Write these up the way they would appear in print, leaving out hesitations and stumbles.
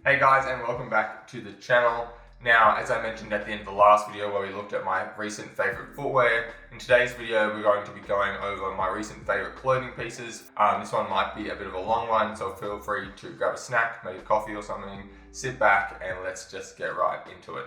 Hey guys, and welcome back to the channel. Now, as I mentioned at the end of the last video where we looked at my recent favorite footwear, in today's video we're going to be going over my recent favorite clothing pieces. This one might be a bit of a long one, so feel free to grab a snack, maybe coffee or something, sit back and let's just get right into it.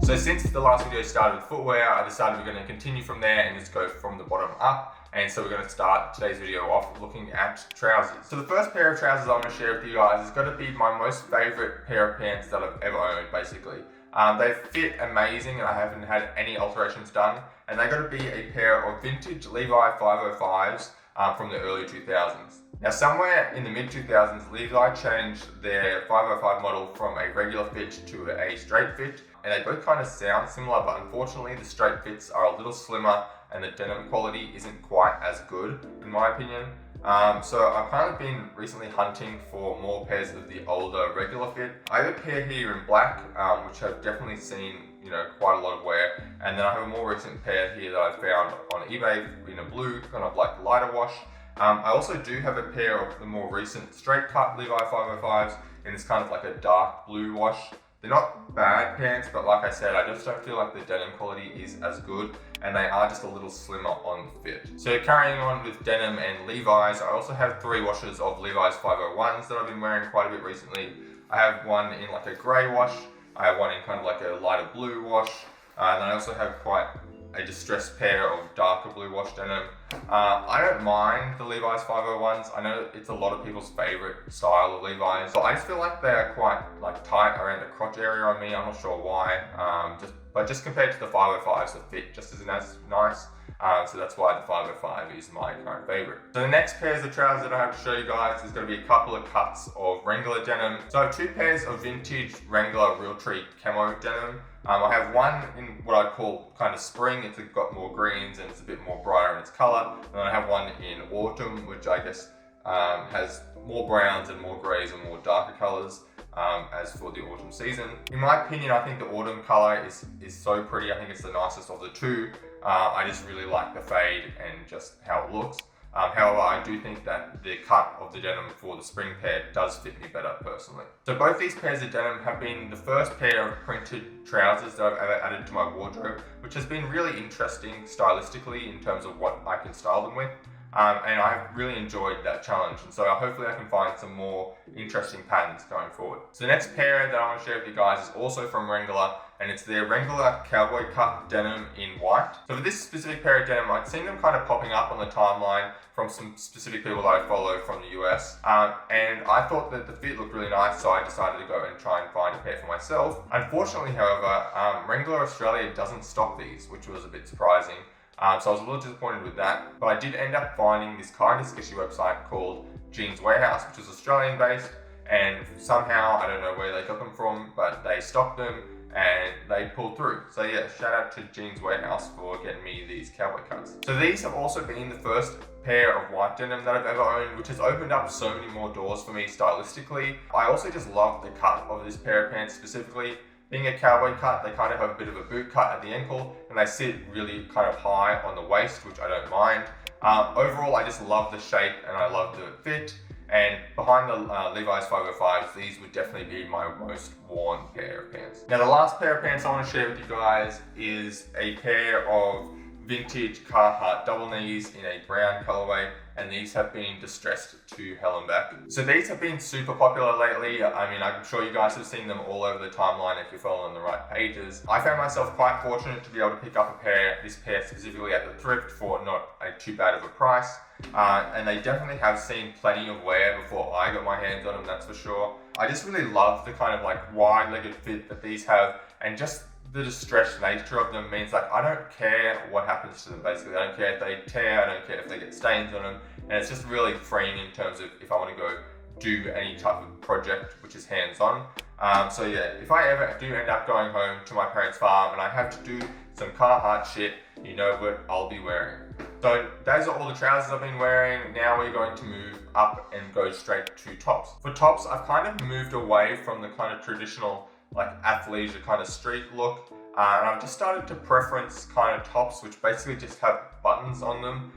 So since the last video started with footwear, I decided we're going to continue from there and just go from the bottom up. And so we're going to start today's video off looking at trousers. So the first pair of trousers I'm going to share with you guys is going to be my most favorite pair of pants that I've ever owned, basically. They fit amazing and I haven't had any alterations done. And they're going to be a pair of vintage Levi 505s from the early 2000s. Now somewhere in the mid 2000s, Levi changed their 505 model from a regular fit to a straight fit. And they both kind of sound similar, but unfortunately the straight fits are a little slimmer and the denim quality isn't quite as good, in my opinion. So I've kind of been recently hunting for more pairs of the older regular fit. I have a pair here in black, which I've definitely seen, quite a lot of wear. And then I have a more recent pair here that I found on eBay in a blue, kind of like lighter wash. I also do have a pair of the more recent straight cut Levi 505s in this kind of like a dark blue wash. They're not bad pants, but like I said, I just don't feel like the denim quality is as good and they are just a little slimmer on the fit. So carrying on with denim and Levi's, I also have 3 washes of Levi's 501s that I've been wearing quite a bit recently. I have one in like a grey wash, I have one in kind of like a lighter blue wash, and then I also have quite a distressed pair of darker blue wash denim. I don't mind the Levi's 501s. I know it's a lot of people's favorite style of Levi's, but I just feel like they're quite like tight around the crotch area on me. I'm not sure why. But just compared to the 505s, the fit just isn't as nice. So that's why the 505 is my current favorite. So the next pairs of trousers that I have to show you guys is going to be a couple of cuts of Wrangler denim. So I have 2 pairs of vintage Wrangler Realtree camo denim. I have one in what I'd call kind of spring. It's got more greens and it's a bit more brighter in its color. And then I have one in autumn, which I guess has more browns and more grays and more darker colors as for the autumn season. In my opinion, I think the autumn color is so pretty. I think it's the nicest of the 2. I just really like the fade and just how it looks. However, I do think that the cut of the denim for the spring pair does fit me better personally. So both these pairs of denim have been the first pair of printed trousers that I've ever added to my wardrobe, which has been really interesting stylistically in terms of what I can style them with. And I've really enjoyed that challenge, and so hopefully I can find some more interesting patterns going forward. So the next pair that I want to share with you guys is also from Wrangler, and it's their Wrangler Cowboy cut denim in white. So for this specific pair of denim, I'd seen them kind of popping up on the timeline from some specific people that I follow from the US, and I thought that the fit looked really nice, so I decided to go and try and find a pair for myself. Unfortunately, however, Wrangler Australia doesn't stock these, which was a bit surprising. So I was a little disappointed with that, but I did end up finding this kind of sketchy website called Jeans Warehouse, which is Australian based, and somehow, I don't know where they got them from, but they stocked them and they pulled through. So yeah, shout out to Jeans Warehouse for getting me these cowboy cuts. So these have also been the first pair of white denim that I've ever owned, which has opened up so many more doors for me stylistically. I also just love the cut of this pair of pants specifically. Being a cowboy cut, they kind of have a bit of a boot cut at the ankle and they sit really kind of high on the waist, which I don't mind. Overall, I just love the shape and I love the fit. And behind the Levi's 505s, these would definitely be my most worn pair of pants. Now the last pair of pants I want to share with you guys is a pair of vintage Carhartt double knees in a brown colorway, and these have been distressed to hell and back. So these have been super popular lately. I mean, I'm sure you guys have seen them all over the timeline if you're following the right pages. I found myself quite fortunate to be able to pick up this pair specifically at the thrift for not too bad of a price. And they definitely have seen plenty of wear before I got my hands on them, that's for sure. I just really love the kind of like wide-legged fit that these have, and just the distressed nature of them means like I don't care what happens to them basically. I don't care if they tear, I don't care if they get stains on them, and it's just really freeing in terms of if I want to go do any type of project which is hands-on. So yeah, if I ever do end up going home to my parents' farm and I have to do some Carhartt shit, you know what I'll be wearing. So those are all the trousers I've been wearing. Now we're going to move up and go straight to tops. For tops, I've kind of moved away from the kind of traditional like athleisure kind of street look. And I've just started to preference kind of tops which basically just have buttons on them,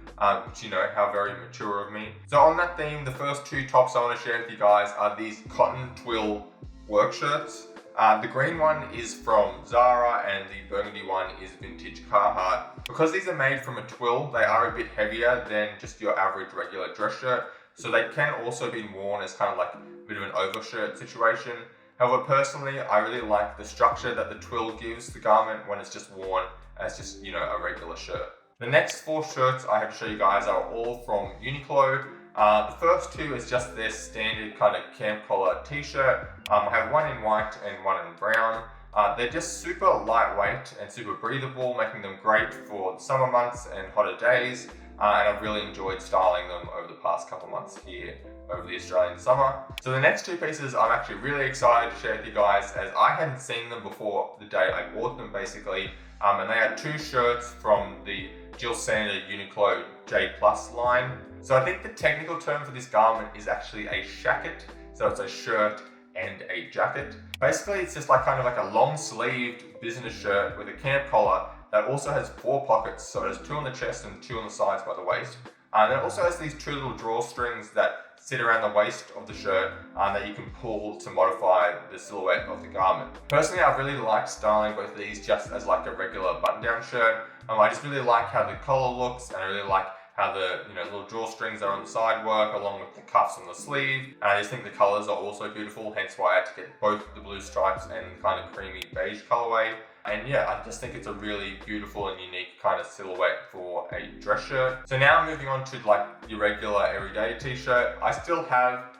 which you know how very mature of me. So on that theme, the first two tops I want to share with you guys are these cotton twill work shirts. The green one is from Zara and the burgundy one is vintage Carhartt. Because these are made from a twill, they are a bit heavier than just your average regular dress shirt. So they can also be worn as kind of like a bit of an overshirt situation. However, personally, I really like the structure that the twill gives the garment when it's just worn as just, you know, a regular shirt. The next four shirts I have to show you guys are all from Uniqlo. The first two is just their standard kind of camp collar t-shirt. I have one in white and one in brown. They're just super lightweight and super breathable, making them great for the summer months and hotter days. And I've really enjoyed styling them over the past couple months here over the Australian summer. So the next two pieces I'm actually really excited to share with you guys, as I hadn't seen them before the day I bought them basically. And they are two shirts from the Jill Sander Uniqlo J Plus line. So I think the technical term for this garment is actually a shacket. So it's a shirt and a jacket. Basically, it's just like kind of like a long sleeved business shirt with a camp collar that also has 4 pockets. So it has 2 on the chest and 2 on the sides by the waist. And it also has these 2 little drawstrings that sit around the waist of the shirt that you can pull to modify the silhouette of the garment. Personally, I really like styling both of these just as like a regular button-down shirt. I just really like how the collar looks, and I really like how the little drawstrings are on the side work along with the cuffs on the sleeve. And I just think the colors are also beautiful, hence why I had to get both the blue stripes and kind of creamy beige colorway. And yeah, I just think it's a really beautiful and unique kind of silhouette for a dress shirt. So now moving on to like your regular everyday t-shirt. I still have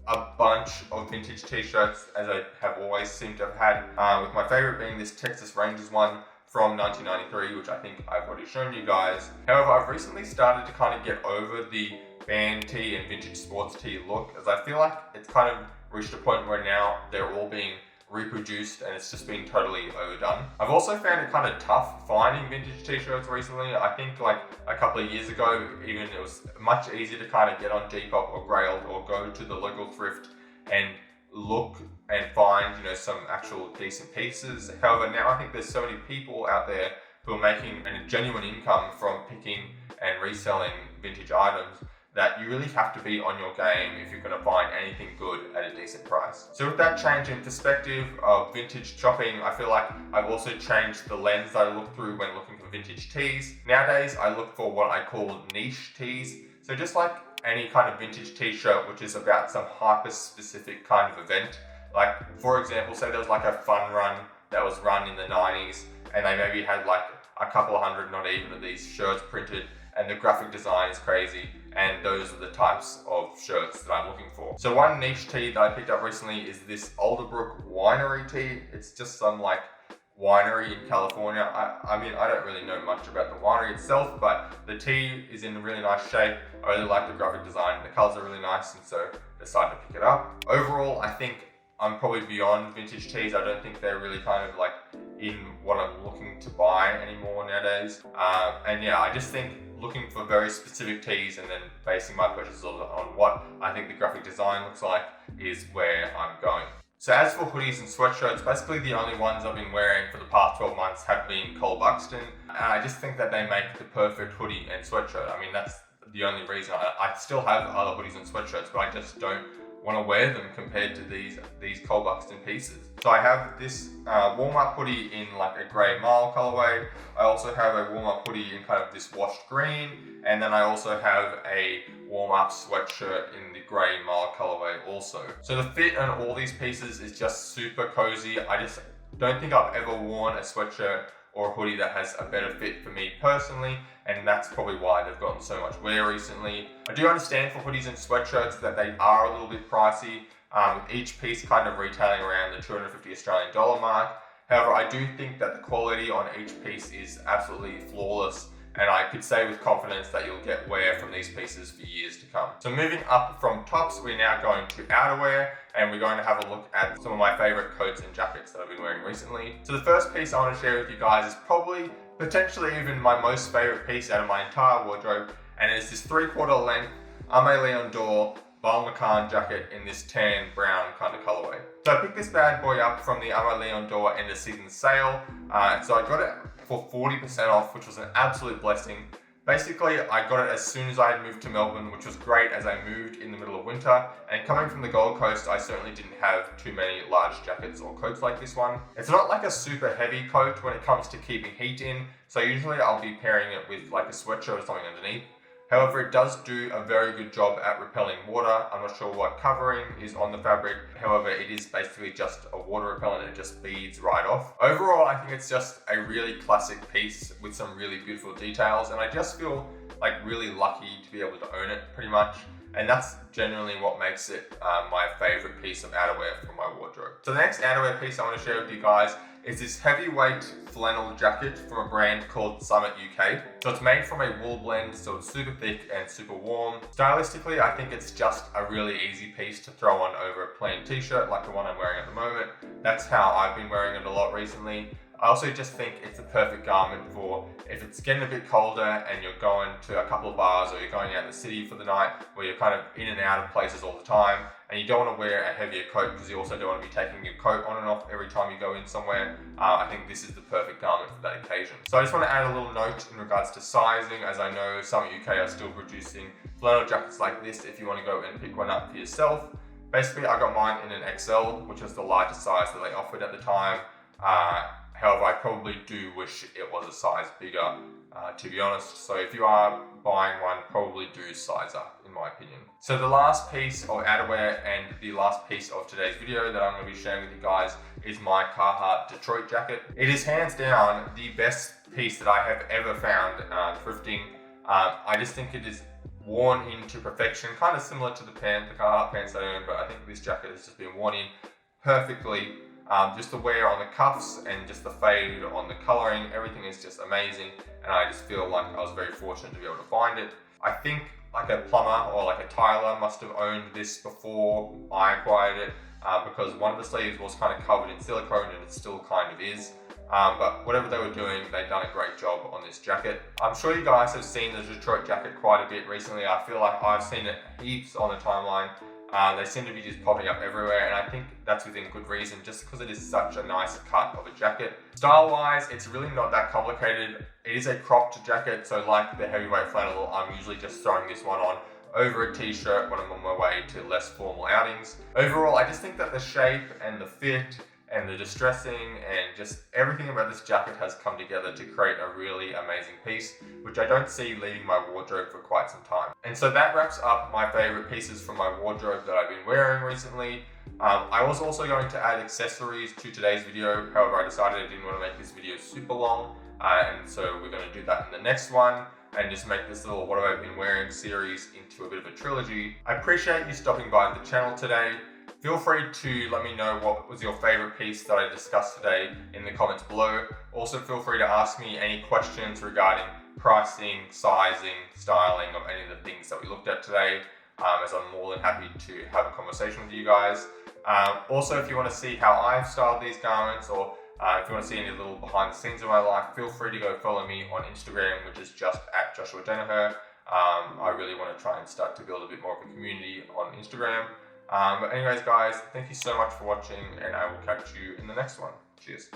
a bunch of vintage t-shirts, as I have always seemed to have had, with my favorite being this Texas Rangers one from 1993, which I think I've already shown you guys. However, I've recently started to kind of get over the band tee and vintage sports tee look, as I feel like it's kind of reached a point where now they're all being reproduced and it's just been totally overdone. I've also found it kind of tough finding vintage t-shirts recently. I think like a couple of years ago, even it was much easier to kind of get on Depop or Grailed or go to the local thrift and look and find, some actual decent pieces. However, now I think there's so many people out there who are making a genuine income from picking and reselling vintage items that you really have to be on your game if you're going to find anything good at a decent price. So with that change in perspective of vintage shopping, I feel like I've also changed the lens that I look through when looking for vintage tees. Nowadays, I look for what I call niche tees. So just like any kind of vintage t-shirt which is about some hyper-specific kind of event. Like, for example, say there was like a fun run that was run in the 90s and they maybe had like a couple of hundred, not even, of these shirts printed, and the graphic design is crazy, and those are the types of shirts that I'm looking for. So one niche tee that I picked up recently is this Alderbrook winery tee. It's just some like winery in California. I mean, I don't really know much about the winery itself, but the tee is in really nice shape. I really like the graphic design. The colors are really nice, and so I decided to pick it up. Overall, I think I'm probably beyond vintage tees. I don't think they're really kind of like in what I'm looking to buy anymore nowadays. And yeah, I just think looking for very specific tees and then basing my purchases on what I think the graphic design looks like is where I'm going. So as for hoodies and sweatshirts, basically the only ones I've been wearing for the past 12 months have been Cole Buxton. And I just think that they make the perfect hoodie and sweatshirt. I mean, that's the only reason. I still have other hoodies and sweatshirts, but I just don't want to wear them compared to these Cole Buxton pieces. So I have this warm-up hoodie in like a grey marl colorway. I also have a warm-up hoodie in kind of this washed green, and then I also have a warm-up sweatshirt in the grey marl colorway also. So the fit on all these pieces is just super cozy. I just don't think I've ever worn a sweatshirt or a hoodie that has a better fit for me personally, and that's probably why they've gotten so much wear recently. I do understand for hoodies and sweatshirts that they are a little bit pricey, with each piece kind of retailing around the 250 Australian dollar mark. However, I do think that the quality on each piece is absolutely flawless, and I could say with confidence that you'll get wear from these pieces for years to come. So moving up from tops, we're now going to outerwear, and we're going to have a look at some of my favorite coats and jackets that I've been wearing recently. So the first piece I want to share with you guys is probably potentially even my most favorite piece out of my entire wardrobe, and it's this 3/4 length Aimé Leon d'Or Valmacan jacket in this tan brown kind of colorway. So I picked this bad boy up from the Ama Leon Dore end of season sale. So I got it for 40% off, which was an absolute blessing. Basically, I got it as soon as I had moved to Melbourne, which was great as I moved in the middle of winter. And coming from the Gold Coast, I certainly didn't have too many large jackets or coats like this one. It's not like a super heavy coat when it comes to keeping heat in. So usually I'll be pairing it with like a sweatshirt or something underneath. However, it does do a very good job at repelling water. I'm not sure what covering is on the fabric. However, it is basically just a water repellent and it just beads right off. Overall, I think it's just a really classic piece with some really beautiful details. And I just feel like really lucky to be able to own it pretty much. And that's generally what makes it my favorite piece of outerwear from my wardrobe. So the next outerwear piece I want to share with you guys is this heavyweight flannel jacket from a brand called Summit UK. So it's made from a wool blend, so it's super thick and super warm. Stylistically, I think it's just a really easy piece to throw on over a plain t-shirt like the one I'm wearing at the moment. That's how I've been wearing it a lot recently. I also just think it's a perfect garment for if it's getting a bit colder and you're going to a couple of bars or you're going out in the city for the night where you're kind of in and out of places all the time and you don't want to wear a heavier coat because you also don't want to be taking your coat on and off every time you go in somewhere. I think this is the perfect garment for that occasion. So I just want to add a little note in regards to sizing, as I know Summit UK are still producing flannel jackets like this if you want to go and pick one up for yourself. Basically, I got mine in an XL, which was the largest size that they offered at the time. However, I probably do wish it was a size bigger, to be honest. So if you are buying one, probably do size up, in my opinion. So the last piece of outerwear and the last piece of today's video that I'm going to be sharing with you guys is my Carhartt Detroit jacket. It is hands down the best piece that I have ever found thrifting. I just think it is worn into perfection, kind of similar to the Carhartt pants I own, but I think this jacket has just been worn in perfectly. Just the wear on the cuffs and just the fade on the coloring, everything is just amazing. And I just feel like I was very fortunate to be able to find it. I think like a plumber or like a tiler must have owned this before I acquired it because one of the sleeves was kind of covered in silicone and it still kind of is. But whatever they were doing, they've done a great job on this jacket. I'm sure you guys have seen the Detroit jacket quite a bit recently. I feel like I've seen it heaps on the timeline. They seem to be just popping up everywhere, and I think that's within good reason, just because it is such a nice cut of a jacket. Style-wise, it's really not that complicated. It is a cropped jacket, so like the heavyweight flannel, I'm usually just throwing this one on over a t-shirt when I'm on my way to less formal outings. Overall, I just think that the shape and the fit and the distressing and just everything about this jacket has come together to create a really amazing piece, which I don't see leaving my wardrobe for quite some time. And so that wraps up my favorite pieces from my wardrobe that I've been wearing recently. I was also going to add accessories to today's video, however I decided I didn't want to make this video super long, and so we're going to do that in the next one and just make this little what have I been wearing series into a bit of a trilogy. I appreciate you stopping by the channel today. Feel free to let me know what was your favorite piece that I discussed today in the comments below. Also feel free to ask me any questions regarding pricing, sizing, styling of any of the things that we looked at today, as I'm more than happy to have a conversation with you guys. Also, if you want to see how I've styled these garments, or if you want to see any little behind the scenes of my life, feel free to go follow me on Instagram, which is just at JoshuaRDMedia. I really want to try and start to build a bit more of a community on Instagram. But anyways guys, thank you so much for watching and I will catch you in the next one. Cheers.